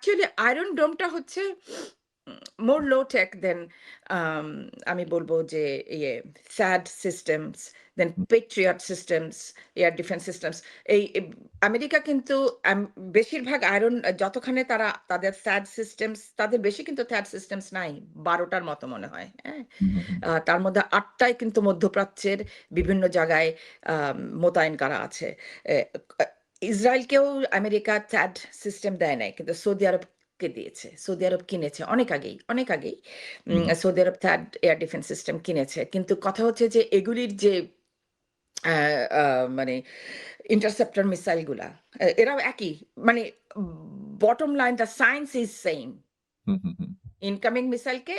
Actually iron ডোমটা হচ্ছে মোর লো take দেন আমি বলব যে ইয়ে THAAD systems, then hmm, patriot systems, air defence systems. এই আমেরিকা কিন্তু বেশিরভাগ আয়রন যতখানে তারা তাদের স্যাড সিস্টেমস তাদের বেশি কিন্তু থ্যাড সিস্টেমস নাই। ১২ টার মতো মনে হয়। হ্যাঁ? হুম, হুম, হুম, তার মধ্যে ৮ টাই কিন্তু মধ্যপ্রাচ্যের বিভিন্ন জায়গায় মোতায়েন করা আছে। এ আ ইসরায়েলকেও আমেরিকা THAAD সিস্টেম দেয় নাই। কিন্তু সৌদি আরবকে দিয়েছে। সৌদি আরব কিনেছে অনেক আগেই, অনেক আগেই। হুম, হুম, সৌদি আরব THAAD এয়ার ডিফেন্স সিস্টেম কিনেছে। কিন্তু কথা হচ্ছে যে এগুলির যে আ আ মানে ইন্টারসেপ্টর মিসাইল গুলা এরাও একই। মানে bottom line the science is same. Hmm, hmm, hmm. Incoming মিসাইলকে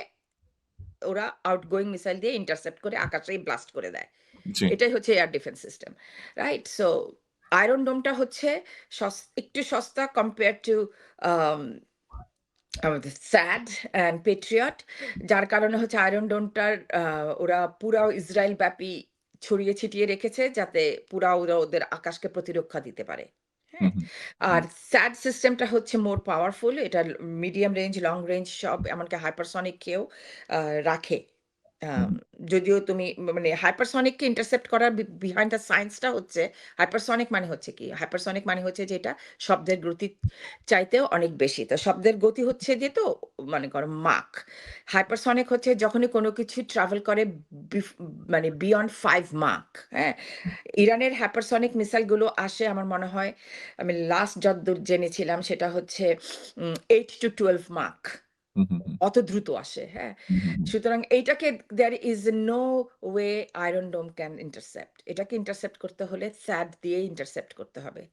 ওরা আউটগোয়িং মিসাইল দিয়ে ইন্টারসেপ্ট করে আকাশেই ব্লাস্ট করে দেয়। জি। এটাই হচ্ছে air defence system. Right? So iron ডোমটা হচ্ছে একটু সস্তা কম্পেয়ার টু আম আমাদের স্যাড অ্যান্ড পেট্রিয়ট। যার কারণে হচ্ছে আয়রন ডোমটার ওরা পুরাও ইসরায়েল ব্যাপী ছড়িয়ে ছিটিয়ে রেখেছে যাতে ওরা ওদের আকাশকে প্রতিরক্ষা দিতে পারে। হুম, হ্যাঁ? হুম, আর হুম, স্যাড সিস্টেমটা হচ্ছে মোর পাওয়ারফুল। এটা মিডিয়াম রেঞ্জ, লং রেঞ্জ সব এমনকি হাইপারসনিক কেও আ রাখে। হুম, আম যদিও তুমি মানে হাইপারসনিক কে ইন্টারসেপ্ট করার বিহাইন্ড দ্য সায়েন্স টা হচ্ছে হাইপারসনিক মানে হচ্ছে কি? হাইপারসনিক মানে হচ্ছে যে এটা শব্দের গতি চাইতেও অনেক বেশি। তো শব্দের গতি হচ্ছে যে তো মনে করো মাক। হাইপারসনিক হচ্ছে যখনই কোনো কিছু ট্রাভেল করে বিফ মানে বিয়ন্ড 5 মাক, হ্যাঁ? ইরানের হাইপারসনিক মিসাইল গুলো আসে আমার মনে হয় আমি লাস্ট যতদূর জেনেছিলাম সেটা হচ্ছে 8 to 12 মাক। হুম, হুম, হুম, অত দ্রুত আসে, হ্যাঁ? হুম, হুম, হুম, সুতরাং এইটাকে there is no way Iron Dome can intercept. এটাকে ইন্টারসেপ্ট করতে হলে SAD দিয়েই ইন্টারসেপ্ট করতে হবে।